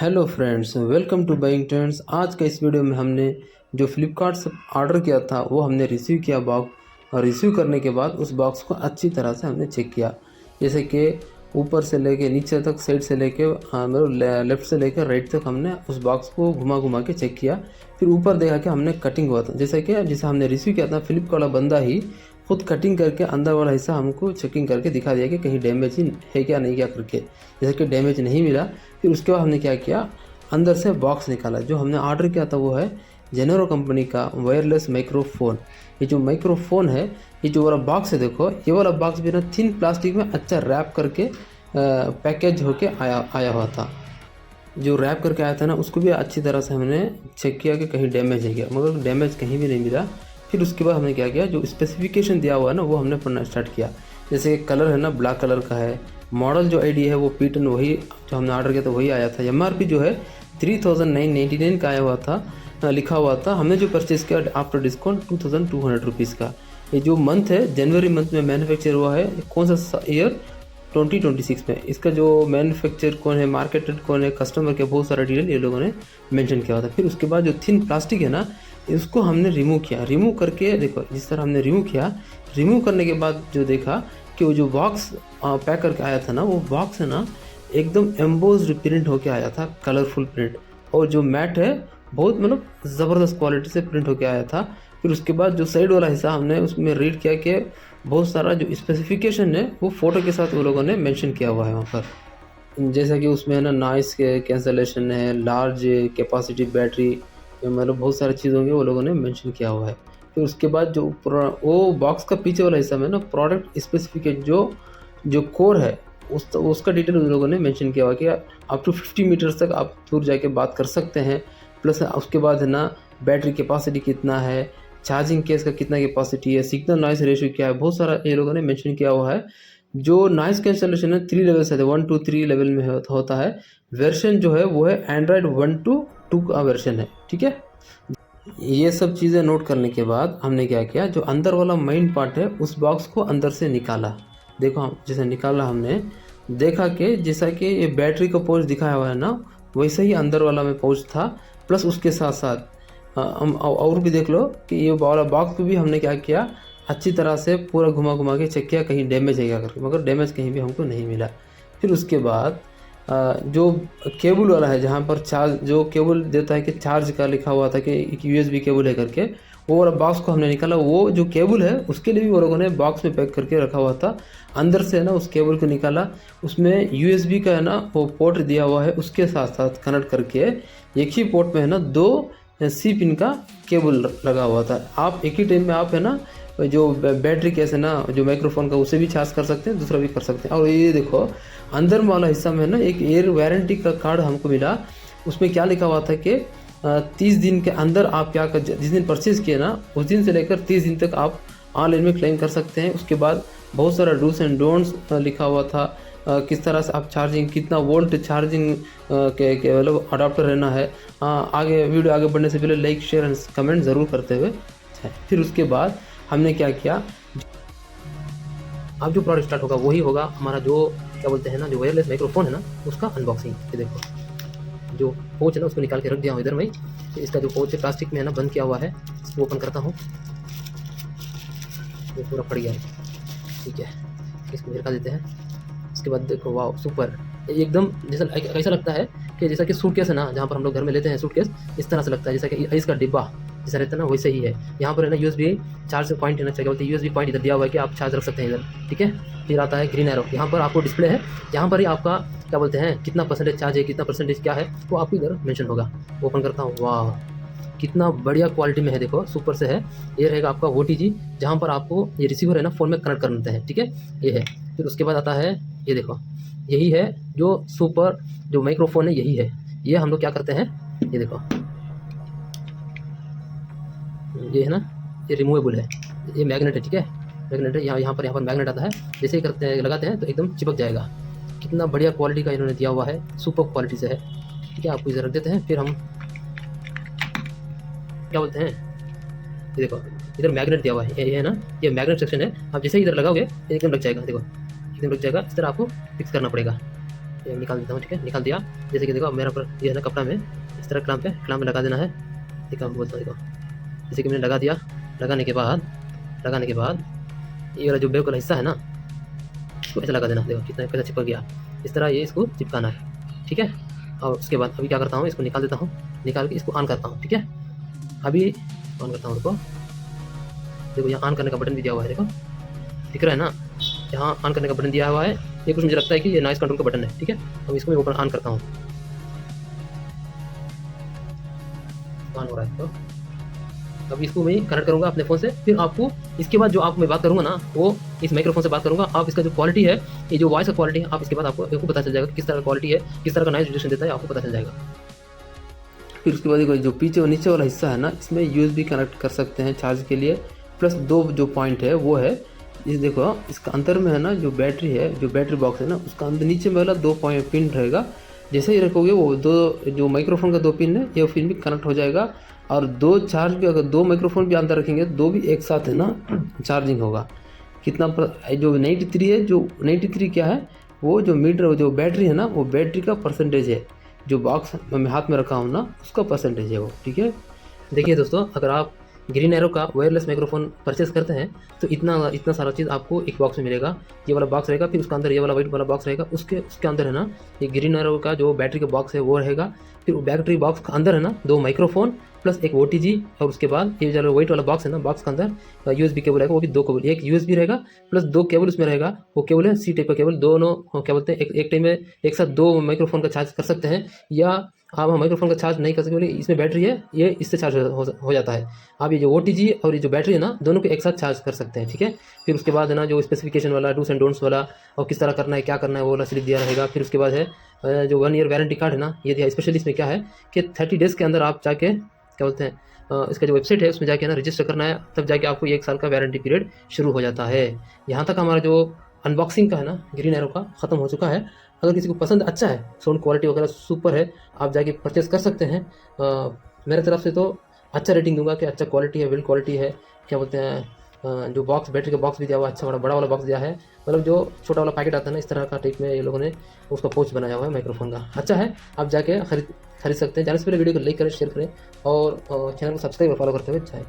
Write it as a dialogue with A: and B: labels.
A: Hello friends, welcome to buying trends. आज का इस वीडियो में हमने जो फ्लिपकार्ट से ऑर्डर किया था वो हमने रिसीव किया बॉक्स। और रिसीव करने के बाद उस बॉक्स को अच्छी तरह से हमने चेक किया, जैसे कि ऊपर से लेके नीचे तक, साइड से लेके मतलब लेफ़्ट से लेकर राइट तक हमने उस बॉक्स को घुमा घुमा के चेक किया। फिर ऊपर देखा कि हमने कटिंग हुआ था, जैसे कि जिसे हमने रिसीव किया था फ्लिपकार्ट वाला बंदा ही खुद कटिंग करके अंदर वाला हिस्सा हमको चेकिंग करके दिखा दिया कि कहीं डैमेज है क्या नहीं क्या करके, जैसे कि डैमेज नहीं मिला। फिर उसके बाद हमने क्या किया, अंदर से बॉक्स निकाला। जो हमने ऑर्डर किया था वो है जेनोरो कंपनी का वायरलेस माइक्रोफोन। ये जो माइक्रोफोन है, ये जो वाला बॉक्स है, देखो ये वाला बॉक्स भी ना थिन प्लास्टिक में अच्छा रैप करके पैकेज होके आया हुआ था। जो रैप करके आया था ना, उसको भी अच्छी तरह से हमने चेक किया कि कहीं डैमेज है क्या, मगर डैमेज कहीं भी नहीं मिला। फिर उसके बाद हमने क्या किया, जो स्पेसिफिकेशन दिया हुआ है ना वो हमने पढ़ना स्टार्ट किया। जैसे कलर है ना ब्लैक कलर का है, मॉडल जो आईडी है वो P10 वही जो हमने ऑर्डर किया था वही आया था। MRP जो है 3999 का आया हुआ था, लिखा हुआ था। हमने जो परचेज़ किया आफ्टर डिस्काउंट 2200 रुपीज़ का। ये जो मंथ है जनवरी मंथ में मैन्युफैक्चर हुआ है, कौन सा ईयर 2026 में। इसका जो मैन्युफैक्चर कौन है, मार्केटेड कौन है, कस्टमर के बहुत सारा डिटेल ये लोगों ने मेंशन किया हुआ था। फिर उसके बाद जो थिन प्लास्टिक है ना, इसको हमने रिमूव किया। रिमूव करके देखो जिस तरह हमने रिमूव किया, रिमूव करने के बाद जो देखा कि वो जो बॉक्स पैक करके आया था ना, वो बॉक्स है ना एकदम एम्बोस्ड प्रिंट होके आया था, कलरफुल प्रिंट। और जो मैट है बहुत मतलब ज़बरदस्त क्वालिटी से प्रिंट होके आया था। फिर उसके बाद जो साइड वाला हिस्सा हमने उसमें रीड किया कि बहुत सारा जो स्पेसिफिकेशन है वो फ़ोटो के साथ वो लोगों ने मेंशन किया हुआ है वहाँ पर। जैसा कि उसमें है ना नॉइस के कैंसलेशन है, लार्ज कैपेसिटी बैटरी, मतलब बहुत सारी चीज़ों के वो लोगों ने मेंशन किया हुआ है। फिर उसके बाद जो वो बॉक्स का पीछे वाला हिस्सा में ना प्रोडक्ट स्पेसिफिकेशन जो कोर है उसका डिटेल उन लोगों ने मेंशन किया हुआ कि अप टू 50 मीटर्स तक आप दूर जाके बात कर सकते हैं। प्लस उसके बाद है ना बैटरी कैपेसिटी कितना है, चार्जिंग केस का कितना कैपेसिटी है, सिग्नल नॉइस रेशियो क्या है, बहुत सारा ये लोगों ने मेंशन किया हुआ है। जो नॉइस कैंसलेशन है 3 लेवल से 1 2 3 लेवल में होता है। वर्जन जो है वो है एंड्रॉयड 1 to 2 का वर्जन है, ठीक है। ये सब चीज़ें नोट करने के बाद हमने क्या किया, जो अंदर वाला मेन पार्ट है उस बॉक्स को अंदर से निकाला। देखो हम जैसे निकाला, हमने देखा कि जैसा कि ये बैटरी का पाउच दिखाया हुआ है ना, वैसे ही अंदर वाला में पाउच था। प्लस उसके साथ साथ हम और भी देख लो कि ये वाला बॉक्स को भी हमने क्या किया, अच्छी तरह से पूरा घुमा घुमा के चेक किया कहीं डैमेज है क्या करके, मगर डैमेज कहीं भी हमको नहीं मिला। फिर उसके बाद जो केबल वाला है, जहाँ पर चार्ज जो केबल देता है कि चार्ज का लिखा हुआ था कि एक USB केबल है करके, वो वाला बॉक्स को हमने निकाला। वो जो केबल है उसके लिए भी वो लोगों ने बॉक्स में पैक करके रखा हुआ था। अंदर से है ना उस केबल को निकाला, उसमें USB का है ना वो पोर्ट दिया हुआ है, उसके साथ साथ कनेक्ट करके एक ही पोर्ट में है ना 2 C पिन का केबल लगा हुआ था। आप एक ही टाइम में आप है ना जो बैटरी केस है ना जो माइक्रोफोन का, उसे भी चार्ज कर सकते हैं, दूसरा भी कर सकते हैं। और ये देखो अंदर वाला हिस्सा में ना एक एयर वारंटी का कार्ड हमको मिला। उसमें क्या लिखा हुआ था कि 30 दिन के अंदर आप क्या कर, जिस दिन परचेज किए ना उस दिन से लेकर 30 दिन तक आप ऑनलाइन में क्लेम कर सकते हैं। उसके बाद बहुत सारा डूस एंड डोंट्स लिखा हुआ था, किस तरह से आप चार्जिंग, कितना वोल्ट चार्जिंग के मतलब अडाप्टर रहना है। आगे वीडियो आगे बढ़ने से पहले लाइक शेयर एंड कमेंट ज़रूर करते हुए। फिर उसके बाद हमने क्या किया, अब जो प्रोडक्ट स्टार्ट होगा वही होगा हमारा जो क्या बोलते हैं ना जो वायरलेस माइक्रोफोन है ना उसका अनबॉक्सिंग। ये देखो जो पोच है ना उसको निकाल के रख दिया हूँ इधर में। इसका जो पोच है प्लास्टिक में है ना बंद किया हुआ है, इसको ओपन करता हूँ। ये पूरा फट गया है, ठीक है, इसको निकाल देते हैं। इसके बाद देखो वाह सुपर, एकदम जैसा ऐसा लगता है कि जैसा कि सूटकेस है ना, जहाँ पर हम लोग घर में लेते हैं सूटकेस, इस तरह से लगता है जैसा कि इसका डिब्बा जैसा रहता है ना वैसे ही है। यहाँ पर है ना USB चार्ज पॉइंट है ना, क्या बोलते हैं USB पॉइंट इधर दिया हुआ है कि आप चार्ज रख सकते हैं इधर, ठीक है। फिर आता है ग्रीन एरो, यहाँ पर आपको डिस्प्ले है, यहाँ पर ही आपका क्या बोलते हैं कितना परसेंटेज चार्ज है, कितना परसेंटेज क्या है वो आपको इधर मेंशन होगा। ओपन करता हूँ, वाह कितना बढ़िया क्वालिटी में है, देखो सुपर से है। ये रहेगा आपका OTG, जहाँ पर आपको ये रिसीवर है ना फ़ोन में कनेक्ट करना है, ठीक है, ये है। फिर उसके बाद आता है ये देखो, यही है जो सुपर जो माइक्रोफोन है, यही है। ये हम लोग क्या करते हैं, ये देखो ये है ना, ये रिमूवेबल है, ये मैग्नेट है, ठीक है, मैग्नेट है। यहाँ पर मैग्नेट आता है, जैसे ही करते हैं लगाते हैं तो एकदम चिपक जाएगा। कितना बढ़िया क्वालिटी का इन्होंने दिया हुआ है, सुपर क्वालिटी से है, ठीक है। आपको इधर रख देते हैं। फिर हम क्या बोलते हैं, ये देखो इधर मैग्नेट दिया हुआ है, ये है ना, ये मैग्नेट सेक्शन है। आप जैसे ही इधर लगाओगे एकदम लग जाएगा, देखो एकदम लग जाएगा। इस तरह आपको फिक्स करना पड़ेगा, ये निकाल देता हूँ, ठीक है, निकाल दिया। जैसे कि देखो अब मेरा पर ये है ना कपड़ा में इस तरह क्लाम में लगा देना है। देखो मैं बोलता हूँ, देखो जैसे कि मैंने लगा दिया। लगाने के बाद ये वाला जो बैक वाला हिस्सा है ना, इसको ऐसा लगा देना। देखो कितना कैसा चिपक गया। इस तरह ये इसको चिपकाना है, ठीक है। और उसके बाद अभी क्या करता हूँ, इसको निकाल देता हूँ। निकाल के इसको ऑन करता हूँ, ठीक है। अभी ऑन करता हूँ, देखो यहाँ ऑन करने का बटन भी दिया हुआ है, देखो दिख रहा है ना, यहाँ ऑन करने का बटन दिया हुआ है। ये कुछ मुझे लगता है कि ये नॉइस कंट्रोल का बटन है, ठीक है। अब इसको मैं ऊपर ऑन करता हूँ, ऑन हो रहा है। तो अब इसको मैं कनेक्ट करूँगा अपने फ़ोन से। फिर आपको इसके बाद जो आप मैं बात करूँगा ना, वो इस माइक्रोफोन से बात करूँगा। आप इसका जो क्वालिटी है, ये जो वॉइस का क्वालिटी है, आप इसके बाद आपको पता चल जाएगा किस तरह का क्वालिटी है, किस तरह का नॉइस रिडक्शन देता है, आपको पता चल जाएगा। फिर उसके बाद देखो जो पीछे और नीचे वाला हिस्सा है ना, इसमें यूएसबी कनेक्ट कर सकते हैं चार्ज के लिए। प्लस दो जो पॉइंट है वो है, इस देखो इसका अंदर में है ना जो बैटरी है, जो बैटरी बॉक्स है ना, उसका अंदर नीचे में वाला 2 पॉइंट पिन रहेगा। जैसे ही रखोगे वो दो जो माइक्रोफोन का 2 पिन है, ये पिन भी कनेक्ट हो जाएगा। और 2 चार्ज भी, अगर 2 माइक्रोफोन भी अंदर रखेंगे, 2 भी एक साथ है ना चार्जिंग होगा। कितना जो 93 है, जो 93 क्या है, वो जो मीटर जो बैटरी है ना, वो बैटरी का परसेंटेज है। जो बॉक्स मैं हाथ में रखा हूँ ना, उसका परसेंटेज है वो, ठीक है। देखिए दोस्तों, अगर आप ग्रीन एरो का वायरलेस माइक्रोफोन परचेस करते हैं तो इतना सारा चीज़ आपको एक बॉक्स में मिलेगा। ये वाला बॉक्स रहेगा, फिर उसके अंदर ये वाला वाइट वाला बॉक्स रहेगा, उसके अंदर है ना ये ग्रीन एरो का जो बैटरी का बॉक्स है वो रहेगा। फिर बैटरी बॉक्स के अंदर है ना 2 माइक्रोफोन प्लस एक OTG। और उसके बाद ये जो वाइट वाला बॉक्स है ना, बॉक्स के अंदर USB केबल रहेगा, वो भी 2 केबल, एक USB रहेगा प्लस 2 केबल उसमें रहेगा। वो केबल है C टाइप का केबल। दोनों क्या बोलते हैं, एक टाइम में एक साथ 2 माइक्रोफोन का चार्ज कर सकते हैं। या आप माइक्रोफोन का चार्ज नहीं कर सकते, इसमें बैटरी है, ये इससे चार्ज हो जाता है। आप ये जो OTG और ये जो बैटरी है ना, दोनों को एक साथ चार्ज कर सकते हैं, ठीक है। फिर उसके बाद है ना जो स्पेसिफिकेशन वाला डूस एंड डोंट्स वाला और किस तरह करना है, क्या करना है, वो वाला स्लिप दिया रहेगा। फिर उसके बाद है जो 1 ईयर वारंटी कार्ड है ना, ये दिया। स्पेशली इसमें क्या है कि 30 डेज़ के अंदर आप जाके क्या बोलते हैं, इसका जो वेबसाइट है उसमें जाके ना रजिस्टर करना है, तब जाके आपको 1 साल का वारंटी पीरियड शुरू हो जाता है। यहाँ तक हमारा जो अनबॉक्सिंग का है ना ग्रीन एरो का ख़त्म हो चुका है। अगर किसी को पसंद अच्छा है, साउंड क्वालिटी वगैरह सुपर है, आप जाके परचेस कर सकते हैं। मेरे तरफ से तो अच्छा रेटिंग दूंगा कि अच्छा क्वालिटी है, बिल्ड क्वालिटी है। क्या बोलते हैं, जो बॉक्स बैटरी का बॉक्स भी दिया हुआ अच्छा बड़ा वाला बॉक्स दिया है। मतलब जो छोटा वाला पैकेट आता है ना, इस तरह का टाइप में ये लोगों ने उसका पोच बनाया हुआ है माइक्रोफोन का, अच्छा है। आप जाके खरीद सकते हैं। जाने से पहले वीडियो को लाइक करें, शेयर करें और चैनल को सब्सक्राइब और फॉलो करते हुए जाएँ।